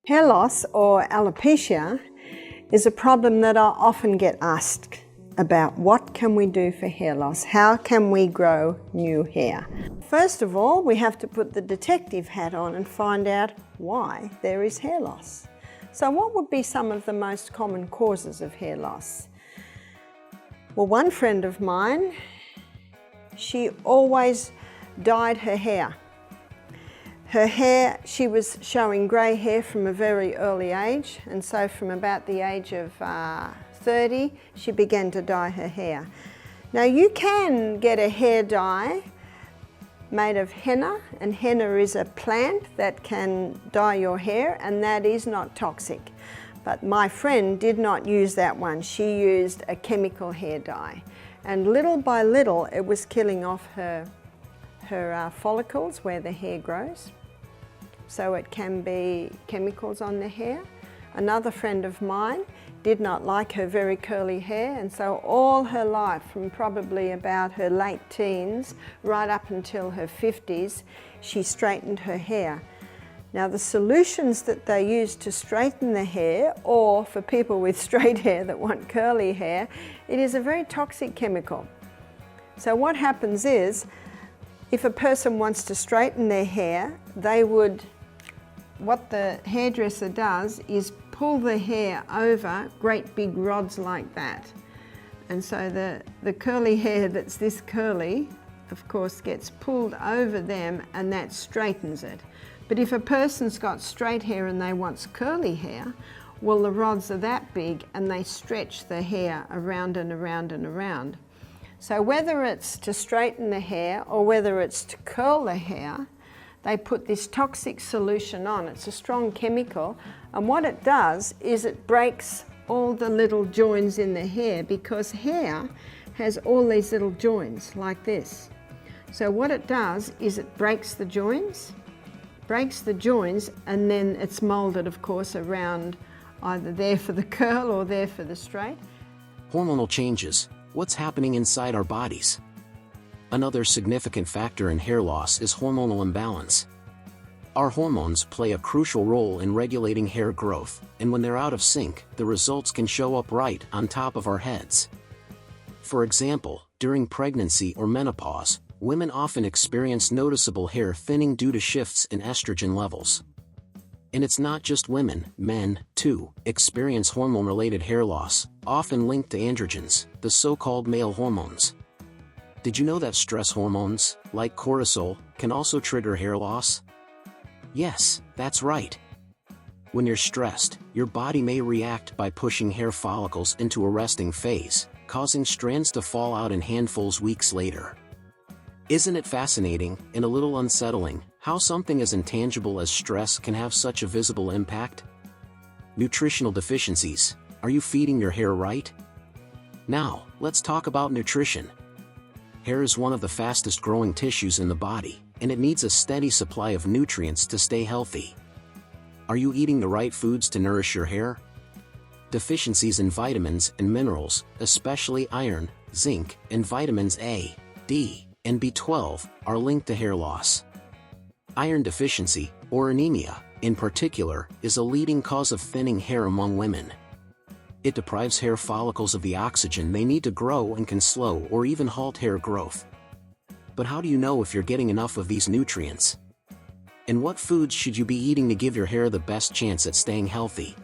Hair loss, or alopecia, is a problem that I often get asked about. What can we do for hair loss? How can we grow new hair? First of all, we have to put the detective hat on and find out why there is hair loss. So what would be some of the most common causes of hair loss? Well, one friend of mine, she always dyed her hair. Her hair, she was showing grey hair from a very early age, and so from about the age of 30, she began to dye her hair. Now you can get a hair dye made of henna, and henna is a plant that can dye your hair, and that is not toxic. But my friend did not use that one. She used a chemical hair dye, and little by little it was killing off her follicles where the hair grows. So it can be chemicals on the hair. Another friend of mine did not like her very curly hair, and so all her life, from probably about her late teens right up until her 50s, she straightened her hair. Now the solutions that they use to straighten the hair, or for people with straight hair that want curly hair, it is a very toxic chemical. So what happens is, if a person wants to straighten their hair, what the hairdresser does is pull the hair over great big rods like that. And so the curly hair that's this curly, of course, gets pulled over them, and that straightens it. But if a person's got straight hair and they want curly hair, well, the rods are that big and they stretch the hair around and around and around. So whether it's to straighten the hair or whether it's to curl the hair, they put this toxic solution on. It's a strong chemical, and what it does is it breaks all the little joints in the hair, because hair has all these little joints like this. So what it does is it breaks the joints, and then it's molded, of course, around either there for the curl or there for the straight. Hormonal changes. What's happening inside our bodies? Another significant factor in hair loss is hormonal imbalance. Our hormones play a crucial role in regulating hair growth, and when they're out of sync, the results can show up right on top of our heads. For example, during pregnancy or menopause, women often experience noticeable hair thinning due to shifts in estrogen levels. And it's not just women, men, too, experience hormone-related hair loss, often linked to androgens, the so-called male hormones. Did you know that stress hormones, like cortisol, can also trigger hair loss? Yes, that's right. When you're stressed, your body may react by pushing hair follicles into a resting phase, causing strands to fall out in handfuls weeks later. Isn't it fascinating, and a little unsettling, how something as intangible as stress can have such a visible impact? Nutritional deficiencies. Are you feeding your hair right? Now, let's talk about nutrition. Hair is one of the fastest growing tissues in the body, and it needs a steady supply of nutrients to stay healthy. Are you eating the right foods to nourish your hair? Deficiencies in vitamins and minerals, especially iron, zinc, and vitamins A, D, and B12, are linked to hair loss. Iron deficiency, or anemia, in particular, is a leading cause of thinning hair among women. It deprives hair follicles of the oxygen they need to grow and can slow or even halt hair growth. But how do you know if you're getting enough of these nutrients? And what foods should you be eating to give your hair the best chance at staying healthy?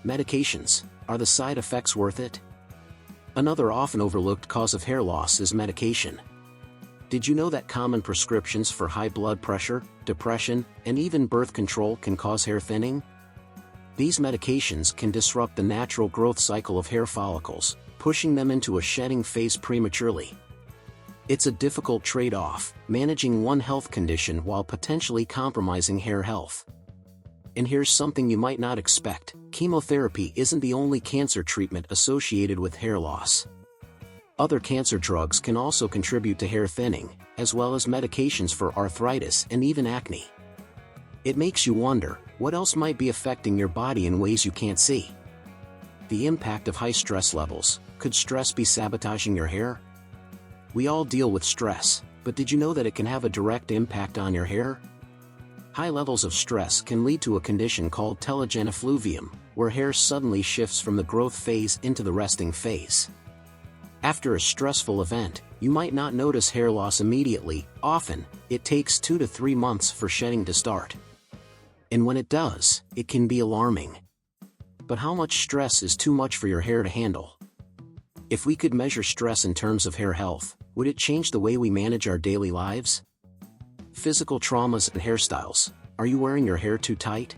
Medications. Are the side effects worth it? Another often overlooked cause of hair loss is medication. Did you know that common prescriptions for high blood pressure, depression, and even birth control can cause hair thinning? These medications can disrupt the natural growth cycle of hair follicles, pushing them into a shedding phase prematurely. It's a difficult trade-off, managing one health condition while potentially compromising hair health. And here's something you might not expect: chemotherapy isn't the only cancer treatment associated with hair loss. Other cancer drugs can also contribute to hair thinning, as well as medications for arthritis and even acne. It makes you wonder, what else might be affecting your body in ways you can't see? The impact of high stress levels. Could stress be sabotaging your hair? We all deal with stress, but did you know that it can have a direct impact on your hair? High levels of stress can lead to a condition called telogen effluvium, where hair suddenly shifts from the growth phase into the resting phase. After a stressful event, you might not notice hair loss immediately. Often, it takes 2 to 3 months for shedding to start. And when it does, it can be alarming. But how much stress is too much for your hair to handle? If we could measure stress in terms of hair health, would it change the way we manage our daily lives? Physical traumas and hairstyles. Are you wearing your hair too tight?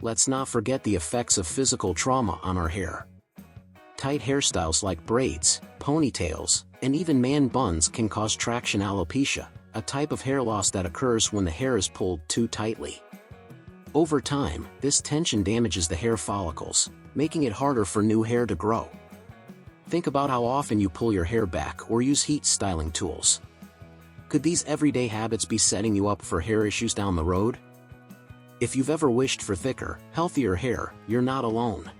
Let's not forget the effects of physical trauma on our hair. Tight hairstyles like braids, ponytails, and even man buns can cause traction alopecia, a type of hair loss that occurs when the hair is pulled too tightly. Over time, this tension damages the hair follicles, making it harder for new hair to grow. Think about how often you pull your hair back or use heat styling tools. Could these everyday habits be setting you up for hair issues down the road? If you've ever wished for thicker, healthier hair, you're not alone.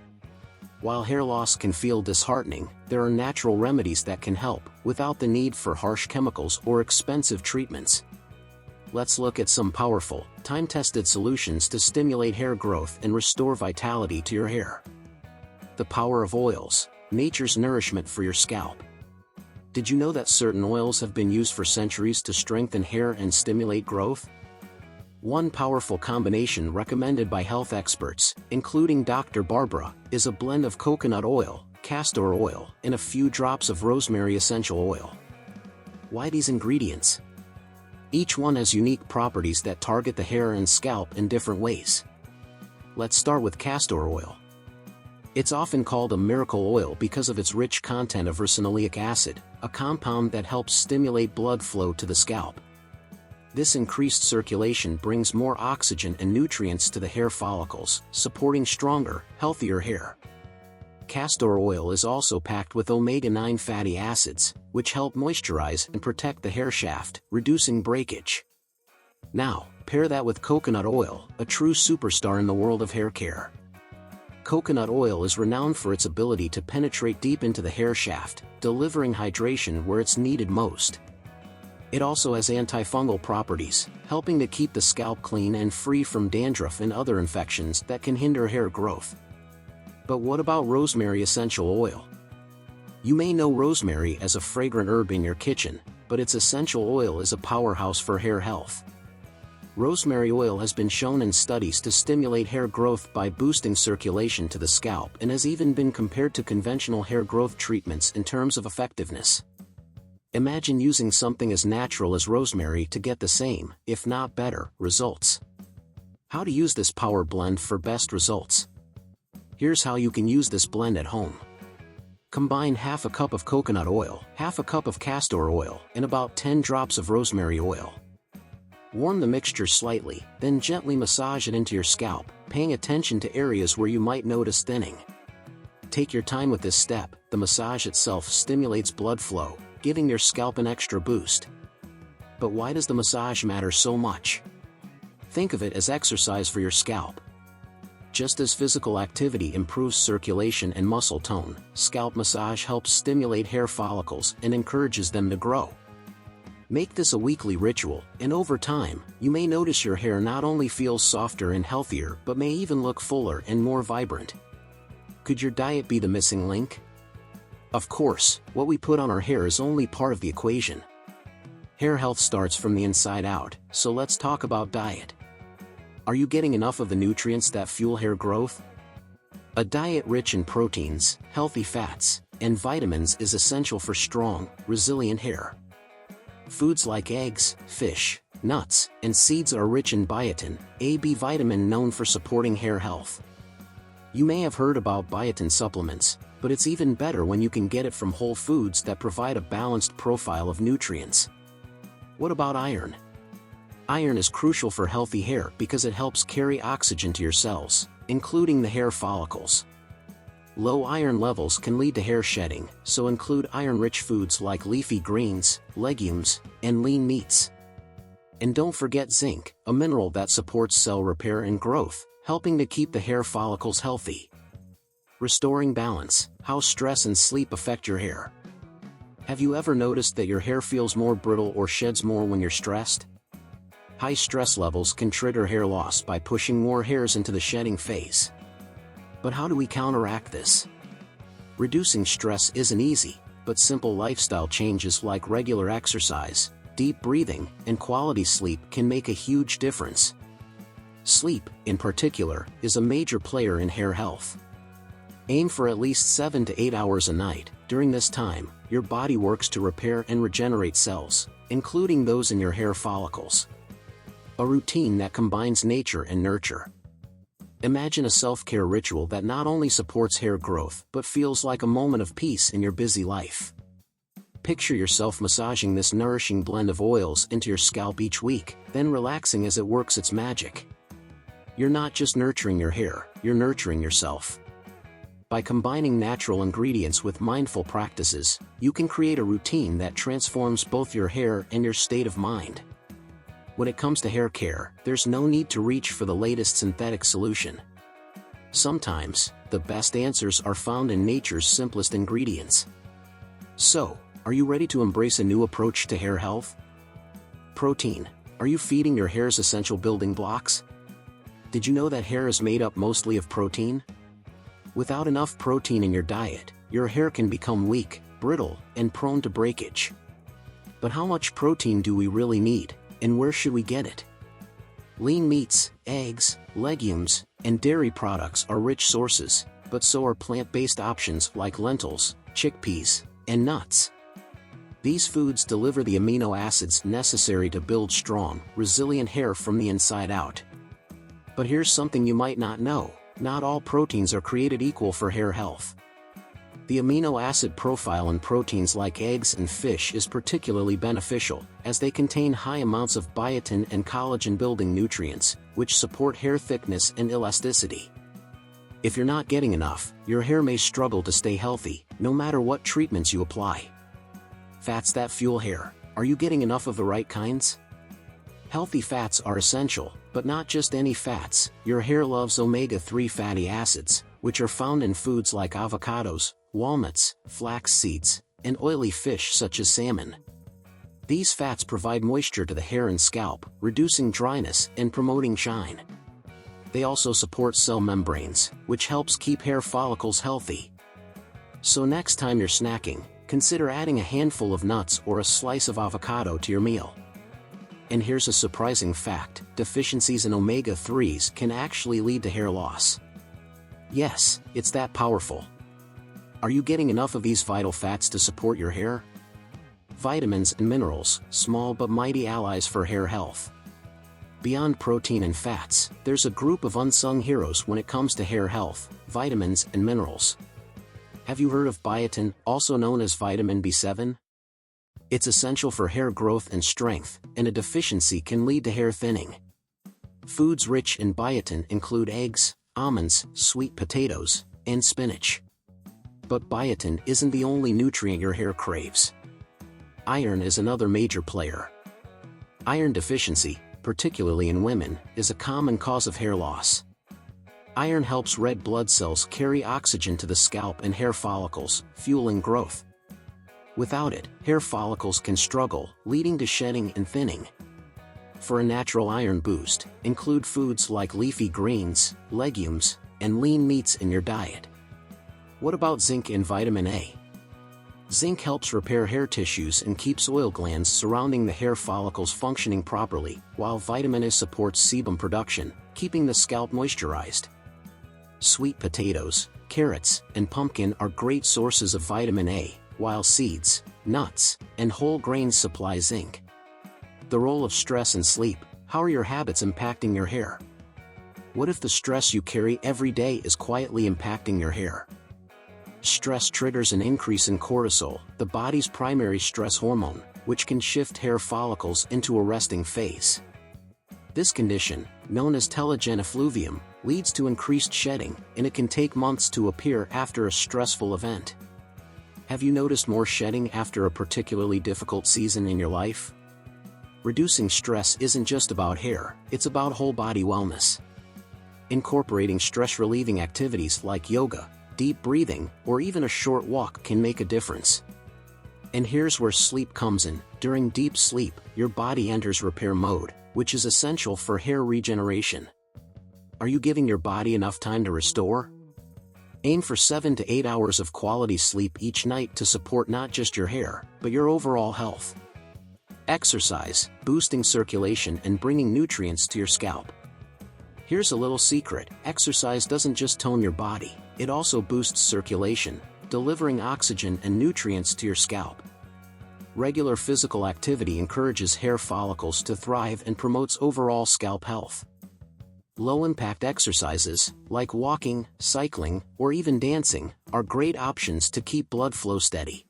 While hair loss can feel disheartening, there are natural remedies that can help, without the need for harsh chemicals or expensive treatments. Let's look at some powerful, time-tested solutions to stimulate hair growth and restore vitality to your hair. The power of oils, nature's nourishment for your scalp. Did you know that certain oils have been used for centuries to strengthen hair and stimulate growth? One powerful combination recommended by health experts, including Dr. Barbara, is a blend of coconut oil, castor oil, and a few drops of rosemary essential oil. Why these ingredients? Each one has unique properties that target the hair and scalp in different ways. Let's start with castor oil. It's often called a miracle oil because of its rich content of ricinoleic acid, a compound that helps stimulate blood flow to the scalp. This increased circulation brings more oxygen and nutrients to the hair follicles, supporting stronger, healthier hair. Castor oil is also packed with omega-9 fatty acids, which help moisturize and protect the hair shaft, reducing breakage. Now, pair that with coconut oil, a true superstar in the world of hair care. Coconut oil is renowned for its ability to penetrate deep into the hair shaft, delivering hydration where it's needed most. It also has antifungal properties, helping to keep the scalp clean and free from dandruff and other infections that can hinder hair growth. But what about rosemary essential oil? You may know rosemary as a fragrant herb in your kitchen, but its essential oil is a powerhouse for hair health. Rosemary oil has been shown in studies to stimulate hair growth by boosting circulation to the scalp and has even been compared to conventional hair growth treatments in terms of effectiveness. Imagine using something as natural as rosemary to get the same, if not better, results. How to use this power blend for best results? Here's how you can use this blend at home. Combine half a cup of coconut oil, half a cup of castor oil, and about 10 drops of rosemary oil. Warm the mixture slightly, then gently massage it into your scalp, paying attention to areas where you might notice thinning. Take your time with this step. The massage itself stimulates blood flow, giving your scalp an extra boost. But why does the massage matter so much? Think of it as exercise for your scalp. Just as physical activity improves circulation and muscle tone, scalp massage helps stimulate hair follicles and encourages them to grow. Make this a weekly ritual, and over time, you may notice your hair not only feels softer and healthier but may even look fuller and more vibrant. Could your diet be the missing link? Of course, what we put on our hair is only part of the equation. Hair health starts from the inside out, so let's talk about diet. Are you getting enough of the nutrients that fuel hair growth? A diet rich in proteins, healthy fats, and vitamins is essential for strong, resilient hair. Foods like eggs, fish, nuts, and seeds are rich in biotin, a B vitamin known for supporting hair health. You may have heard about biotin supplements, but it's even better when you can get it from whole foods that provide a balanced profile of nutrients. What about iron? Iron is crucial for healthy hair because it helps carry oxygen to your cells, including the hair follicles. Low iron levels can lead to hair shedding, so include iron-rich foods like leafy greens, legumes, and lean meats. And don't forget zinc, a mineral that supports cell repair and growth, helping to keep the hair follicles healthy. Restoring balance, how stress and sleep affect your hair. Have you ever noticed that your hair feels more brittle or sheds more when you're stressed? High stress levels can trigger hair loss by pushing more hairs into the shedding phase. But how do we counteract this? Reducing stress isn't easy, but simple lifestyle changes like regular exercise, deep breathing, and quality sleep can make a huge difference. Sleep, in particular, is a major player in hair health. Aim for at least 7 to 8 hours a night. During this time, your body works to repair and regenerate cells, including those in your hair follicles. A routine that combines nature and nurture. Imagine a self-care ritual that not only supports hair growth but feels like a moment of peace in your busy life. Picture yourself massaging this nourishing blend of oils into your scalp each week, then relaxing as it works its magic. You're not just nurturing your hair, you're nurturing yourself. By combining natural ingredients with mindful practices, you can create a routine that transforms both your hair and your state of mind. When it comes to hair care, there's no need to reach for the latest synthetic solution. Sometimes, the best answers are found in nature's simplest ingredients. So, are you ready to embrace a new approach to hair health? Protein. Are you feeding your hair's essential building blocks? Did you know that hair is made up mostly of protein? Without enough protein in your diet, your hair can become weak, brittle, and prone to breakage. But how much protein do we really need, and where should we get it? Lean meats, eggs, legumes, and dairy products are rich sources, but so are plant-based options like lentils, chickpeas, and nuts. These foods deliver the amino acids necessary to build strong, resilient hair from the inside out. But here's something you might not know: not all proteins are created equal for hair health. The amino acid profile in proteins like eggs and fish is particularly beneficial, as they contain high amounts of biotin and collagen-building nutrients, which support hair thickness and elasticity. If you're not getting enough, your hair may struggle to stay healthy, no matter what treatments you apply. Fats that fuel hair. Are you getting enough of the right kinds? Healthy fats are essential, but not just any fats. Your hair loves omega-3 fatty acids, which are found in foods like avocados, walnuts, flax seeds, and oily fish such as salmon. These fats provide moisture to the hair and scalp, reducing dryness and promoting shine. They also support cell membranes, which helps keep hair follicles healthy. So next time you're snacking, consider adding a handful of nuts or a slice of avocado to your meal. And here's a surprising fact: deficiencies in omega-3s can actually lead to hair loss. Yes, it's that powerful. Are you getting enough of these vital fats to support your hair? Vitamins and minerals, small but mighty allies for hair health. Beyond protein and fats, there's a group of unsung heroes when it comes to hair health: vitamins and minerals. Have you heard of biotin, also known as vitamin B7? It's essential for hair growth and strength, and a deficiency can lead to hair thinning. Foods rich in biotin include eggs, almonds, sweet potatoes, and spinach. But biotin isn't the only nutrient your hair craves. Iron is another major player. Iron deficiency, particularly in women, is a common cause of hair loss. Iron helps red blood cells carry oxygen to the scalp and hair follicles, fueling growth. Without it, hair follicles can struggle, leading to shedding and thinning. For a natural iron boost, include foods like leafy greens, legumes, and lean meats in your diet. What about zinc and vitamin A? Zinc helps repair hair tissues and keeps oil glands surrounding the hair follicles functioning properly, while vitamin A supports sebum production, keeping the scalp moisturized. Sweet potatoes, carrots, and pumpkin are great sources of vitamin A, while seeds, nuts, and whole grains supply zinc. The role of stress and sleep. How are your habits impacting your hair? What if the stress you carry every day is quietly impacting your hair? Stress triggers an increase in cortisol, the body's primary stress hormone, which can shift hair follicles into a resting phase. This condition, known as telogen effluvium, leads to increased shedding, and it can take months to appear after a stressful event. Have you noticed more shedding after a particularly difficult season in your life? Reducing stress isn't just about hair, it's about whole body wellness. Incorporating stress-relieving activities like yoga, deep breathing, or even a short walk can make a difference. And here's where sleep comes in. During deep sleep, your body enters repair mode, which is essential for hair regeneration. Are you giving your body enough time to restore? Aim for 7 to 8 hours of quality sleep each night to support not just your hair, but your overall health. Exercise, boosting circulation and bringing nutrients to your scalp. Here's a little secret: exercise doesn't just tone your body, it also boosts circulation, delivering oxygen and nutrients to your scalp. Regular physical activity encourages hair follicles to thrive and promotes overall scalp health. Low-impact exercises, like walking, cycling, or even dancing, are great options to keep blood flow steady.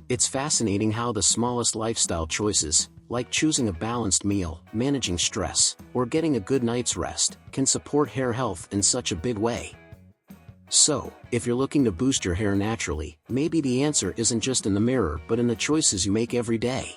It's fascinating how the smallest lifestyle choices, like choosing a balanced meal, managing stress, or getting a good night's rest, can support hair health in such a big way. So, if you're looking to boost your hair naturally, maybe the answer isn't just in the mirror but in the choices you make every day.